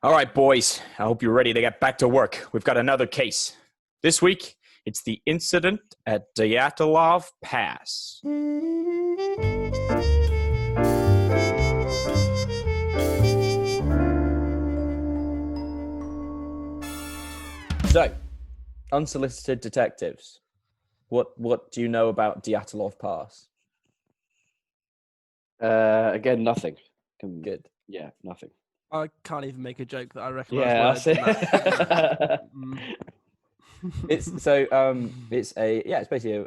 All right, boys. I hope you're ready to get back to work. We've got another case. This week, it's the incident at Dyatlov Pass. So, Unsolicited Detectives. What do you know about Dyatlov Pass? Again, nothing. Good. Yeah, nothing. I can't even make a joke that I recognise Yeah, words. that's in that. It's basically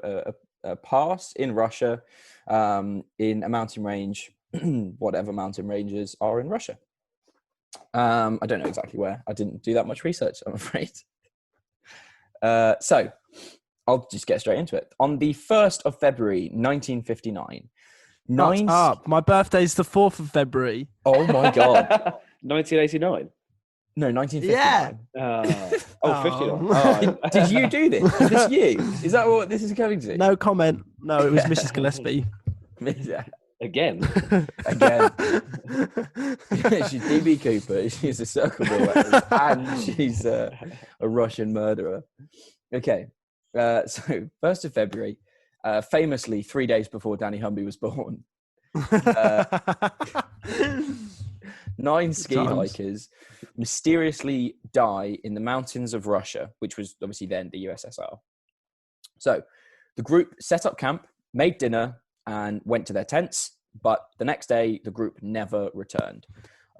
a pass in Russia, in a mountain range, whatever mountain ranges are in Russia. I don't know exactly where. I didn't do that much research, I'm afraid. So I'll just get straight into it. On the 1st of February, 1959, Shut up. My birthday's the 4th of February. Oh my God. 1989. No, 1959. Yeah. 59. Oh. Did you do this? Is this you? Is that what this is coming to? No comment. No, it was Mrs. Gillespie. Again. She's DB Cooper. She's a circle boy, and she's a Russian murderer. Okay. So 1st of February, famously 3 days before Danny Humby was born, 9 ski hikers mysteriously die in the mountains of Russia, which was obviously then the USSR. So the group set up camp, made dinner, and went to their tents. But the next day, the group never returned.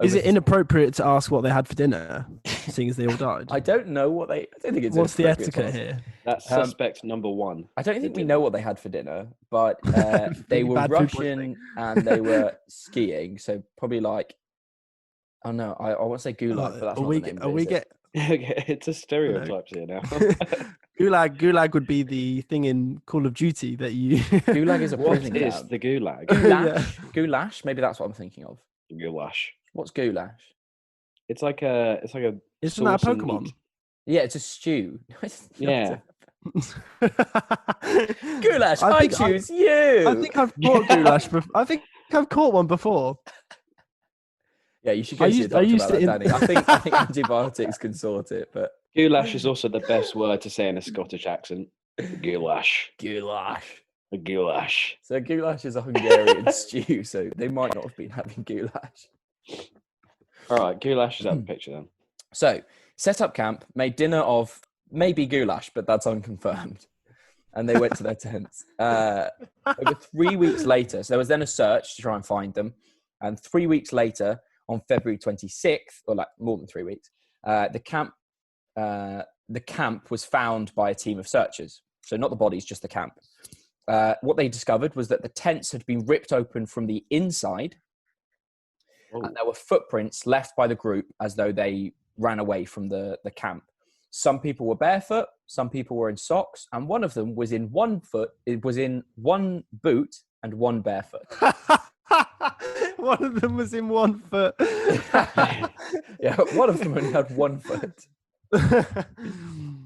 Is it inappropriate to ask what they had for dinner, seeing as they all died? I don't know I don't think it's. What's the etiquette here? That's suspect number one. I don't think we know what they had for dinner, but they were Russian and they were skiing. So probably like, oh no, I want to say gulag, but that's not the name. It's a stereotype here now. Gulag would be the thing in Call of Duty that you. Gulag is a prison camp. What is the gulag? Goulash. Maybe that's what I'm thinking of. Goulash. What's goulash? It's like a. Isn't that a Pokemon? Yeah, it's a stew. Yeah. Goulash. I choose you. I think I've caught goulash. I think I've caught one before. Yeah, you should go see a doctor about that, Danny. I think antibiotics can sort it, but goulash is also the best word to say in a Scottish accent. Goulash. A goulash. So goulash is a Hungarian stew, so they might not have been having goulash. All right, goulash is out of the picture then. So, set up camp, made dinner of maybe goulash, but that's unconfirmed. And they went to their tents. Over 3 weeks later, so there was then a search to try and find them. And 3 weeks later, on February 26th, or like more than 3 weeks, the camp was found by a team of searchers. So not the bodies, just the camp. What they discovered was that the tents had been ripped open from the inside. And there were footprints left by the group as though they ran away from the camp. Some people were barefoot, some people were in socks, and one of them was in one boot and one barefoot. One of them was in 1 foot. Yeah, one of them only had 1 foot.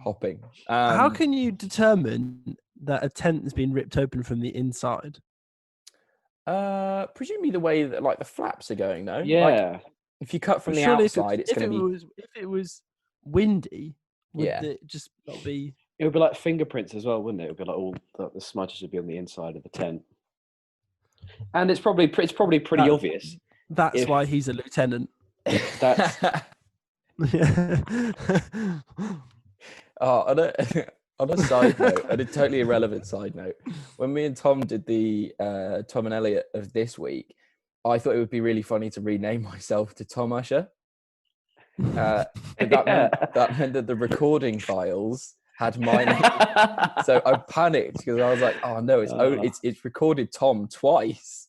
Hopping. How can you determine that a tent has been ripped open from the inside? Presumably the way that like the flaps are going, though. Yeah. Like, if you cut from the outside, it's going to be. If it was windy, would Yeah. it just not be? It would be like fingerprints as well, wouldn't it? It would be like all the smudges would be on the inside of the tent. And it's probably pretty obvious. That's why he's a lieutenant. That's On a side note, on a totally irrelevant side note, when me and Tom did the Tom and Elliot of this week, I thought it would be really funny to rename myself to Tom Usher. That meant that the recording files had my name. So I panicked because I was like, "Oh no, it's recorded Tom twice."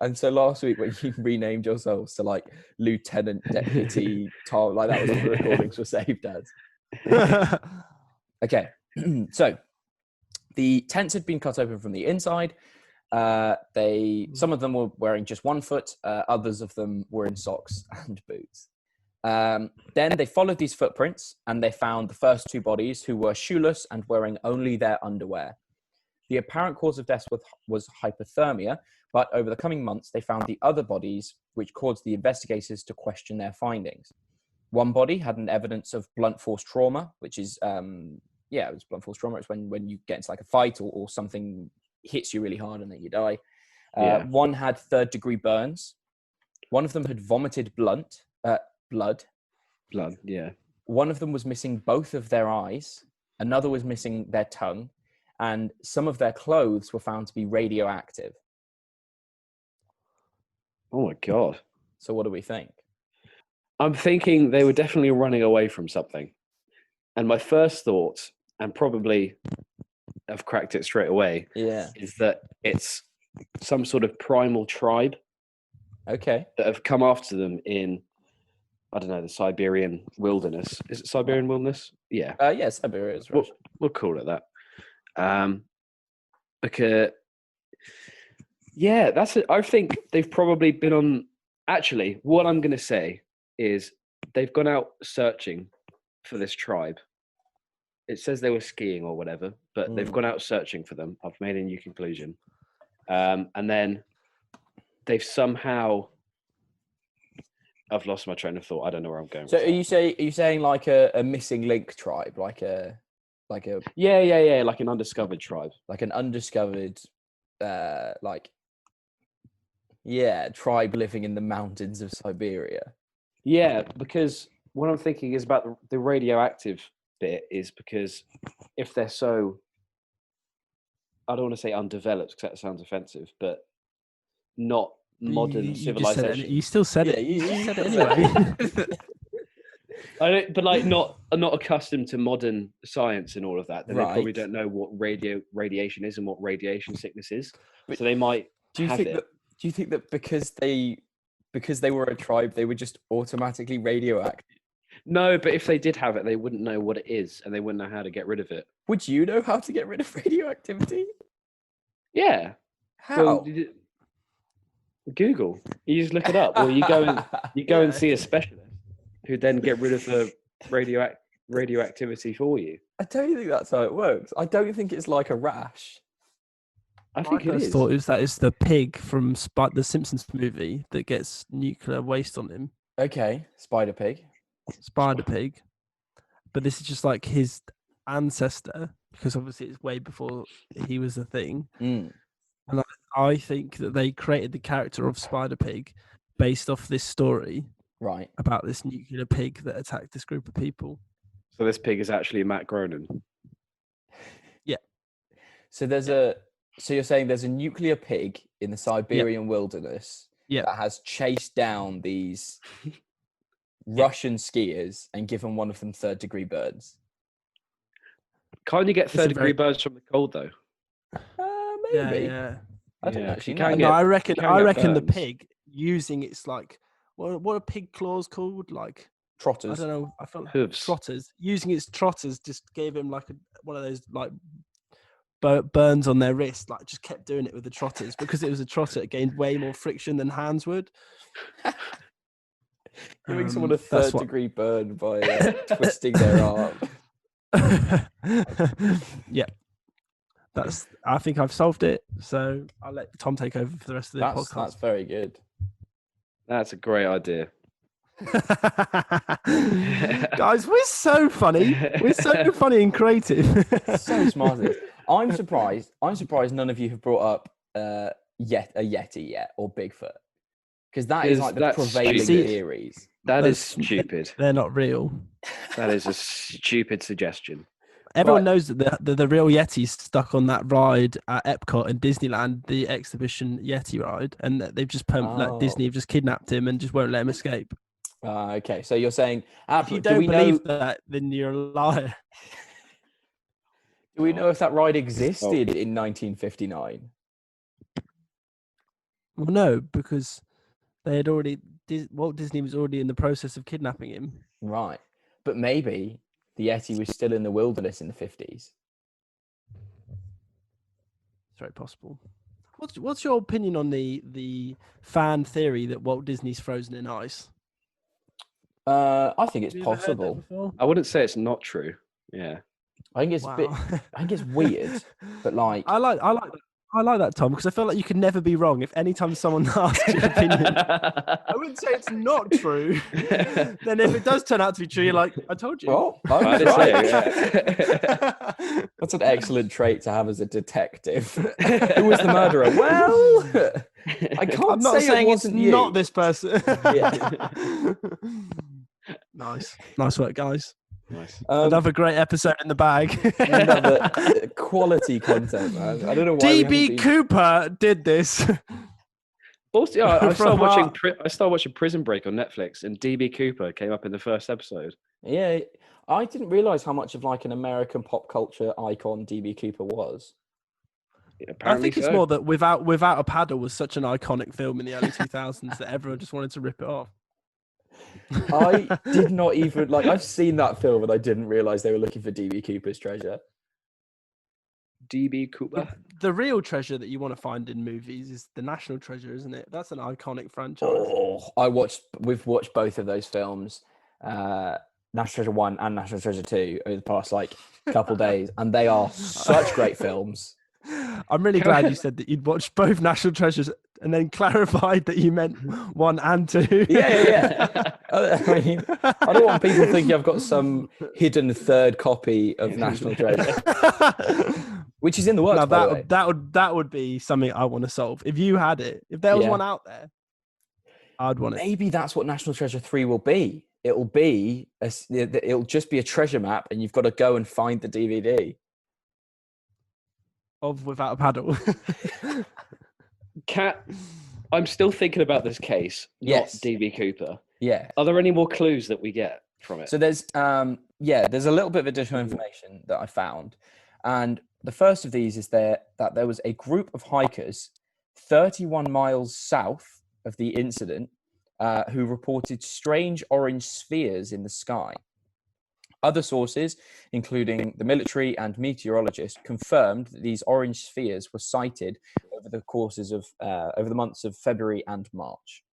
And so last week when you renamed yourselves to like Lieutenant Deputy Tom, like that was what the recordings were saved as. Okay, so the tents had been cut open from the inside. Some of them were wearing just 1 foot, others of them were in socks and boots. Then they followed these footprints and they found the first 2 bodies who were shoeless and wearing only their underwear. The apparent cause of death was hypothermia, but over the coming months, they found the other bodies, which caused the investigators to question their findings. One body had an evidence of blunt force trauma, which is, it was blunt force trauma. It's when you get into like a fight or something hits you really hard and then you die. One had third-degree burns. One of them had vomited blood. Blood, yeah. One of them was missing both of their eyes. Another was missing their tongue. And some of their clothes were found to be radioactive. Oh my God. So what do we think? I'm thinking they were definitely running away from something. And my first thought, and probably I've cracked it straight away, is that it's some sort of primal tribe. Okay. That have come after them in, I don't know, the Siberian wilderness. Is it Siberian wilderness? Yeah. Yeah, Siberia is Russia. We'll call it that. Because, yeah, that's it. I think they've probably been on. Actually, what I'm going to say is they've gone out searching for this tribe. It says they were skiing or whatever, but they've gone out searching for them. I've made a new conclusion. And then they've somehow. I've lost my train of thought. I don't know where I'm going. So are you saying like a missing link tribe, like a yeah, like an undiscovered tribe, like an undiscovered tribe living in the mountains of Siberia. Yeah, because what I'm thinking is about the radioactive bit is because if they're so, I don't want to say undeveloped because that sounds offensive, but not modern civilization. You still said it. You said it anyway. But like not accustomed to modern science and all of that. Then they probably don't know what radiation is and what radiation sickness is. So they might. Do you think that because they were a tribe, they were just automatically radioactive? No, but if they did have it, they wouldn't know what it is, and they wouldn't know how to get rid of it. Would you know how to get rid of radioactivity? Yeah. How? Google. You just look it up, or you go and see a specialist who then get rid of the radioactivity for you. I don't think that's how it works. I don't think it's like a rash. I think it is. Thought that is the pig from the Simpsons movie that gets nuclear waste on him. Okay, Spider Pig. But this is just like his ancestor, because obviously it's way before he was a thing. And I think that they created the character of Spider Pig based off this story, right, about this nuclear pig that attacked this group of people. So this pig is actually Matt Groening. Yeah. So you're saying there's a nuclear pig in the Siberian wilderness that has chased down these Russian skiers and given one of them third-degree burns. Can't you get third-degree burns from the cold though? Maybe. Yeah. I don't actually know. No, I reckon the pig using its like what are pig claws called? Like trotters. I don't know. I felt hooves. Trotters. Using its trotters just gave him like one of those like burns on their wrist. Like just kept doing it with the trotters because it was a trotter. It gained way more friction than hands would. Giving someone a third-degree burn by twisting their arm. Yeah. I think I've solved it. So I'll let Tom take over for the rest of the podcast. That's very good. That's a great idea. Guys, we're so funny. We're so funny and creative. So smart. I'm surprised none of you have brought up a Yeti yet or Bigfoot. Because that is like the prevailing theories. That is stupid. They're not real. That is a stupid suggestion. Everyone knows that the real Yeti's stuck on that ride at Epcot and Disneyland, the exhibition Yeti ride, and they've just Disney have just kidnapped him and just won't let him escape. Okay, so you're saying if you don't believe that, then you're a liar. Do we know if that ride existed in 1959? Well, no, because they had Walt Disney was already in the process of kidnapping him. Right, but maybe the Yeti was still in the wilderness in the 50s. It's very possible. What's your opinion on the fan theory that Walt Disney's frozen in ice? I think it's possible. I wouldn't say it's not true. Yeah. I think it's a bit. I think it's weird, but like I like that, Tom, because I feel like you can never be wrong. If anytime someone asks your opinion, I wouldn't say it's not true. Then if it does turn out to be true, you're like, I told you. well, I I'm just say, right. yeah. That's an excellent trait to have as a detective. Who was the murderer? Well, I can't I'm not say saying it it's wasn't you. not this person. Yeah. Nice work, guys. Nice. Another great episode in the bag. Another quality content, man. I don't know why DB Cooper did this. Also, yeah, I started From watching. I started watching Prison Break on Netflix, and DB Cooper came up in the first episode. Yeah, I didn't realize how much of like an American pop culture icon DB Cooper was. Yeah, I apparently think it's so. more that Without a Paddle was such an iconic film in the early 2000s that everyone just wanted to rip it off. I did not even like. I've seen that film, and I didn't realize they were looking for DB Cooper's treasure. DB Cooper. The real treasure that you want to find in movies is the National Treasure, isn't it? That's an iconic franchise. Oh, we've watched both of those films, National Treasure 1 and National Treasure 2 over the past like couple days, and they are such great films. I'm really glad you said that you'd watched both National Treasures and then clarified that you meant 1 and 2. Yeah. I mean, I don't want people thinking I've got some hidden third copy of National Treasure, which is in the works. Now by the way. that would be something I want to solve. If you had it, if there was one out there, I'd want it. Maybe that's what National Treasure 3 will be. It'll just be a treasure map, and you've got to go and find the DVD Of Without a Paddle. Cat, I'm still thinking about this case, Yes. not DB Cooper. Yeah. Are there any more clues that we get from it? So there's a little bit of additional information that I found. And the first of these is that there was a group of hikers 31 miles south of the incident who reported strange orange spheres in the sky. Other sources, including the military and meteorologists, confirmed that these orange spheres were sighted over the months of February and March.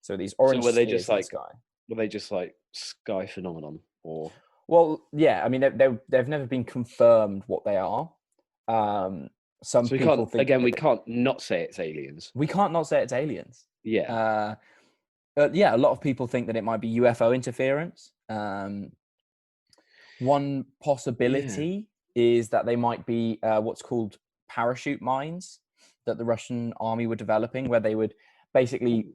So these orange were they spheres just in the like sky. Were they just like sky phenomenon, or? Well, yeah. I mean, they've never been confirmed what they are. Some So we people can't. think Again, we can't not say it's aliens. we can't not say it's aliens. Yeah. Yeah, a lot of people think that it might be UFO interference. One possibility is that they might be what's called parachute mines that the Russian army were developing, where they would basically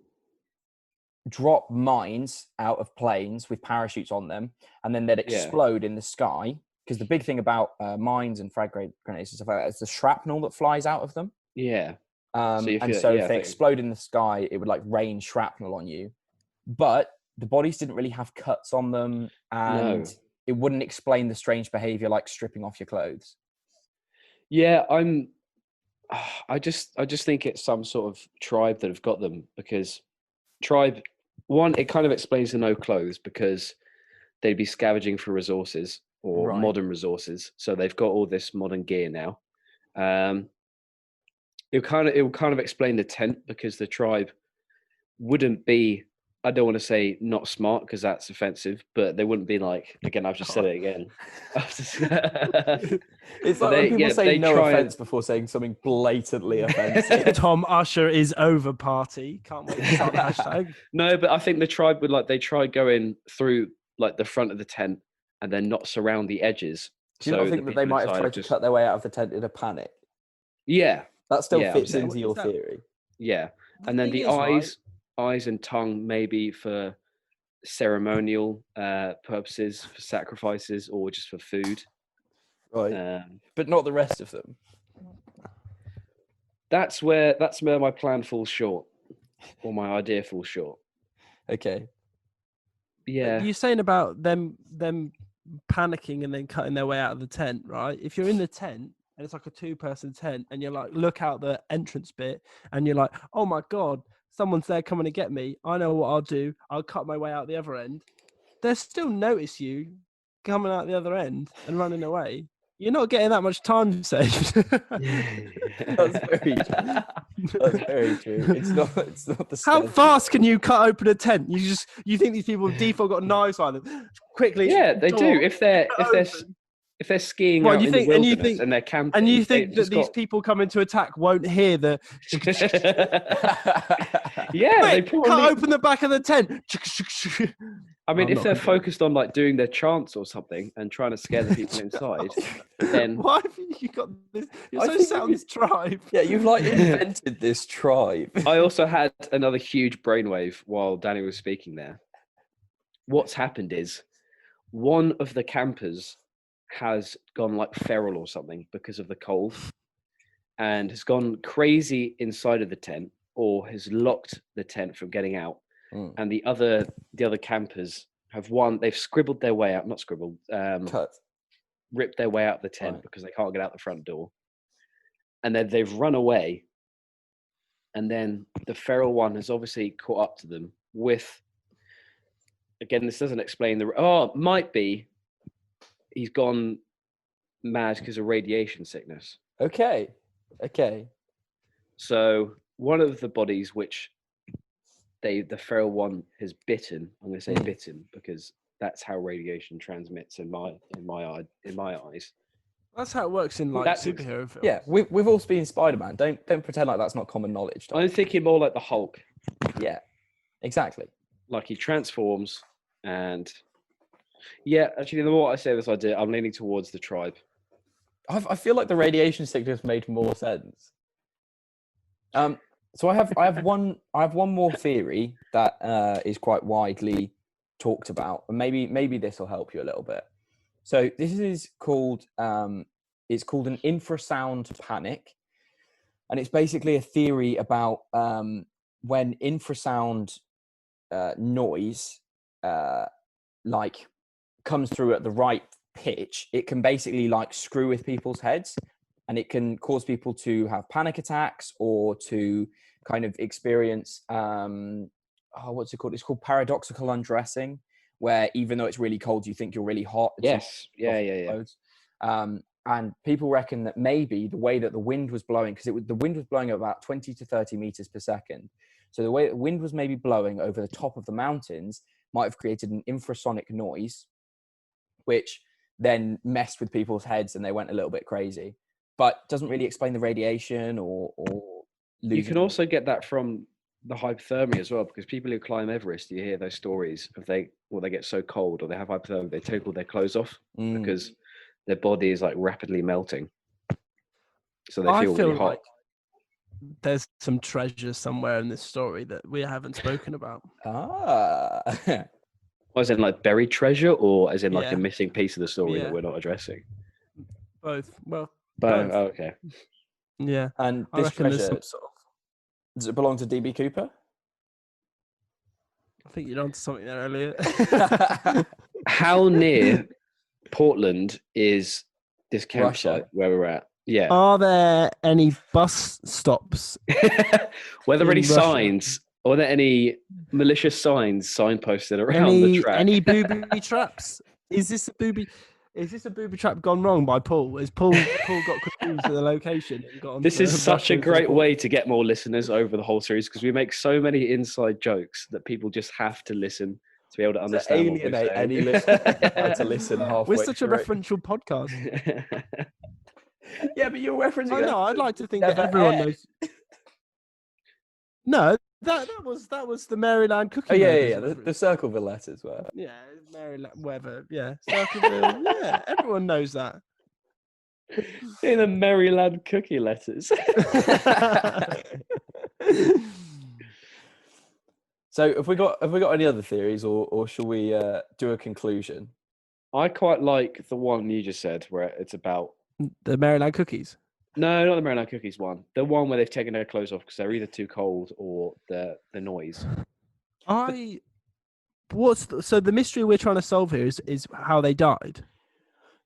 drop mines out of planes with parachutes on them, and then they'd explode in the sky. Because the big thing about mines and frag grenades and stuff like that is the shrapnel that flies out of them. Yeah. If they explode in the sky, it would like rain shrapnel on you. But the bodies didn't really have cuts on them, and it wouldn't explain the strange behavior like stripping off your clothes. Yeah, I just think it's some sort of tribe that have got them, because tribe one, it kind of explains the no clothes because they'd be scavenging for resources or modern resources. So they've got all this modern gear now. It will kind of explain the tent, because the tribe wouldn't be, I don't want to say not smart because that's offensive, but they wouldn't be like, again, I've just said it again. It's like when people say no offense before saying something blatantly offensive. Tom Usher is over party. Can't wait to start the hashtag. No, but I think the tribe would they try going through like the front of the tent and then not surround the edges. Do you not think that they might have tried to cut their way out of the tent in a panic? Yeah. That still fits into your theory. Yeah. And then the eyes and tongue maybe for ceremonial purposes, for sacrifices, or just for food. Right. But not the rest of them. That's where my plan falls short, or my idea falls short. Okay. Yeah. You're saying about them panicking and then cutting their way out of the tent, right? If you're in the tent and it's like a 2-person tent and you're like, look out the entrance bit and you're like, oh my God, someone's there coming to get me. I know what I'll do. I'll cut my way out the other end. They'll still notice you coming out the other end and running away. You're not getting that much time saved. That's very true. That's very true. It's not the How fast can you cut open a tent? You think these people default got knives on them? Quickly. Yeah, they do. If they're If they're skiing What, out you in think- the and you wilderness think- and they're camping, And you they've think that just these got- people coming to attack won't hear the... Yeah, they Quick, probably. cut open the back of the tent. I mean, I'm if not they're gonna do it. focused on like doing their chants or something and trying to scare the people inside, then Why have you got this? You're I so think set on we- this tribe. Yeah, you've like invented this tribe. I also had another huge brainwave while Danny was speaking there. What's happened is one of the campers has gone like feral or something because of the cold and has gone crazy inside of the tent or has locked the tent from getting out. And the other campers have they've scribbled their way out, not scribbled, Cut. ripped their way out the tent Right. because they can't get out the front door. And then they've run away. And then the feral one has obviously caught up to them with, again, this doesn't explain might be he's gone mad because of radiation sickness. Okay. So one of the bodies which the feral one has bitten, I'm going to say bitten because that's how radiation transmits in my eyes. That's how it works in like superhero films. Yeah, we've all seen Spider-Man. Don't pretend like that's not common knowledge. Tom. I'm thinking more like the Hulk. Yeah, exactly. Like he transforms and yeah, actually the more I say this idea, I'm leaning towards the tribe. I feel like the radiation sickness made more sense. So I have one more theory that is quite widely talked about, and maybe this will help you a little bit. So this is called it's called an infrasound panic, and it's basically a theory about when infrasound noise like comes through at the right pitch, it can basically like screw with people's heads, and it can cause people to have panic attacks or to kind of experience what's it called? It's called paradoxical undressing, where even though it's really cold, you think you're really hot. Yes. Yeah. And people reckon that maybe the way that the wind was blowing, because the wind was blowing at about 20 to 30 meters per second. So the way that the wind was maybe blowing over the top of the mountains might have created an infrasonic noise, which then messed with people's heads and they went a little bit crazy. But doesn't really explain the radiation or You can also get that from the hypothermia as well, because people who climb Everest, you hear those stories of they get so cold or they have hypothermia, they take all their clothes off because their body is like rapidly melting. So they feel really hot. Like there's some treasure somewhere in this story that we haven't spoken about. As in like buried treasure, or as in like a Yeah. missing piece of the story Yeah. that we're not addressing? Both. Well, But both. okay. Yeah. And I this reckon there's treasure, some sort of... does it belong to DB Cooper? I think you're onto something there, Elliot. How near Portland is this campsite Russia. where we're at? Yeah. Are there any bus stops? Were there any in Russia? signs? Or were there any malicious signs signposted around the track? Any booby traps? Is this a booby trap gone wrong by Paul? Has Paul got confused with the location and got This onto is such a Russia great for- way to get more listeners over the whole series because we make so many inside jokes that people just have to listen to be able to understand what we're alienate saying. any listener to listen halfway We're such a through. referential podcast. Yeah, but you're referencing. I know. I'd like to think that never everyone aired. knows. No, that was the Maryland cookie. Oh yeah, Murders yeah. The reference. Circleville letters were. Yeah, Maryland, whatever. Yeah, Circleville. Yeah, everyone knows that. In the Maryland cookie letters. So have we got any other theories, or shall we do a conclusion? I quite like the one you just said where it's about The Maryland cookies. no, not the Maryland cookies one. The one where they've taken their clothes off because they're either too cold or the noise. So the mystery we're trying to solve here is how they died.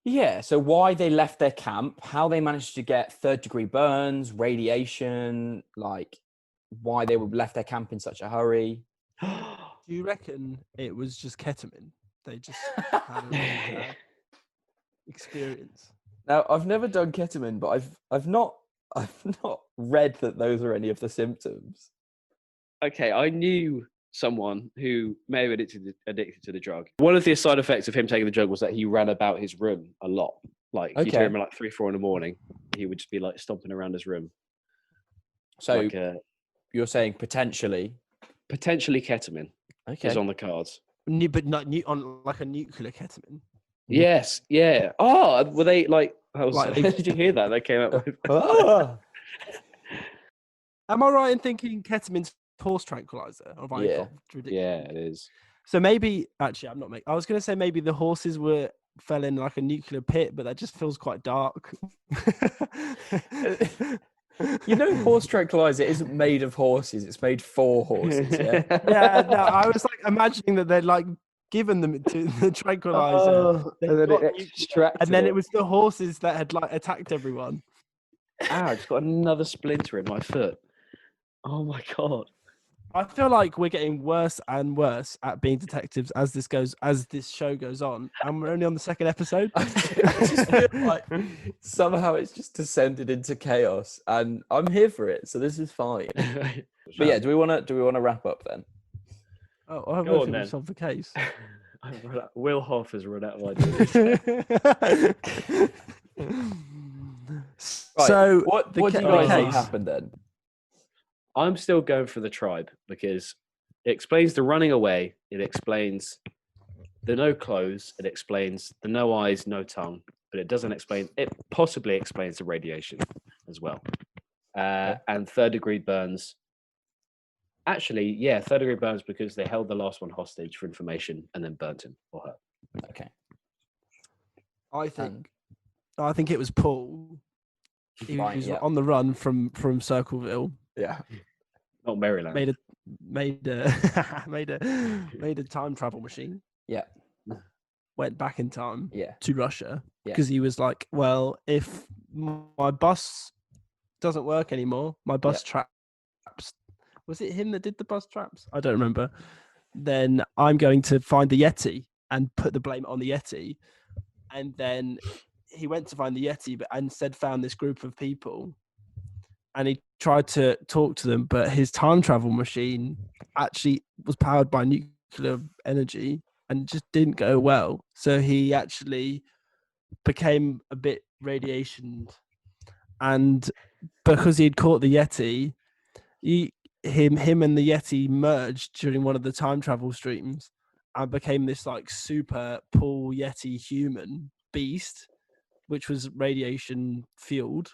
Yeah. So why they left their camp, how they managed to get third-degree burns, radiation, like why they left their camp in such a hurry. Do you reckon it was just ketamine? They just had a really bad experience. Now I've never done ketamine, but I've not read that those are any of the symptoms. Okay, I knew someone who may have addicted to the drug. One of the side effects of him taking the drug was that he ran about his room a lot. Like Okay. you'd hear him at like 3, 4 in the morning. He would just be like stomping around his room. So Like you're saying potentially. potentially ketamine Okay. is on the cards. But not on like a nuclear ketamine. Yes, yeah. Oh, were they like? Like they- Did you hear that? They came up with. Ah! Am I right in thinking ketamine's horse tranquilizer? Or have I Yeah. got ridiculous? Yeah, it is. So maybe actually, I'm not making. I was going to say maybe the horses fell in like a nuclear pit, but that just feels quite dark. You know, horse tranquilizer isn't made of horses; it's made for horses. Yeah. Yeah, no, I was like imagining that they'd like given them to the tranquilizer, Oh, they and then got it nuclear, extracted and then it. it was the horses that had like attacked everyone. Ow, I just got another splinter in my foot. Oh my god. I feel like we're getting worse and worse at being detectives as this show goes on, and we're only on the second episode. I just feel like somehow it's just descended into chaos, and I'm here for it, so this is fine. But yeah, do we want to wrap up then? Oh, I Go don't on, think we then. solved the case. Will Hoff has run out of ideas. Right, So what do you the guys think case- happened then? I'm still going for the tribe because it explains the running away. It explains the no clothes. It explains the no eyes, no tongue. But it doesn't explain. It possibly explains the radiation as well. And third-degree burns. Actually, yeah, third-degree burns because they held the last one hostage for information and then burnt him or her. Okay. I think it was Paul. He Fine, was yeah. on the run from Circleville. Yeah. Not Maryland. Made a time travel machine. Yeah. Went back in time Yeah. to Russia Yeah. because he was like, well, if my bus doesn't work anymore, my bus traps. Was it him that did the bus traps? I don't remember. Then I'm going to find the Yeti and put the blame on the Yeti. And then he went to find the Yeti, but instead found this group of people. And he tried to talk to them, but his time travel machine actually was powered by nuclear energy and just didn't go well. So he actually became a bit radiationed. And because he'd caught the Yeti, him and the Yeti merged during one of the time travel streams and became this like super Paul Yeti human beast, which was radiation fueled.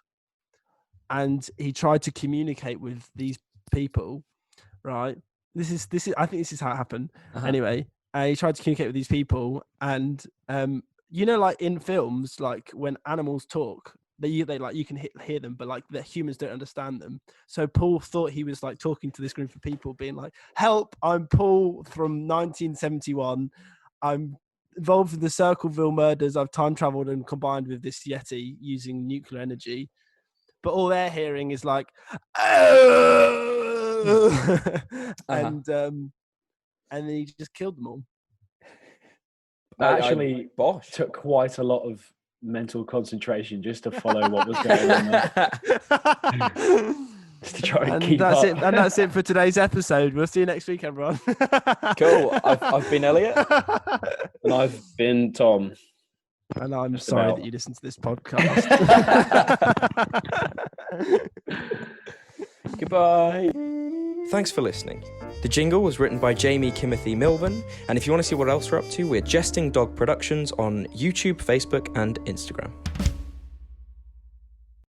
And he tried to communicate with these people, right? This is I think this is how it happened. Uh-huh. Anyway, he tried to communicate with these people, and like in films, like when animals talk, they like you can hear them, but like the humans don't understand them. So Paul thought he was like talking to this group of people, being like, "Help! I'm Paul from 1971. I'm involved in the Circleville murders. I've time traveled and combined with this Yeti using nuclear energy." But all they're hearing is like, and then he just killed them all. Actually, Bosh. took quite a lot of mental concentration just to follow what was going on there. Just to try and keep that's up. it. And that's it for today's episode. We'll see you next week, everyone. Cool. I've been Elliot. And I've been Tom. And I'm Just sorry about. that you listened to this podcast. Goodbye. Thanks for listening. The jingle was written by Jamie Kimothy Milburn, and if you want to see what else we're up to, we're Jesting Dog Productions on YouTube, Facebook, and Instagram.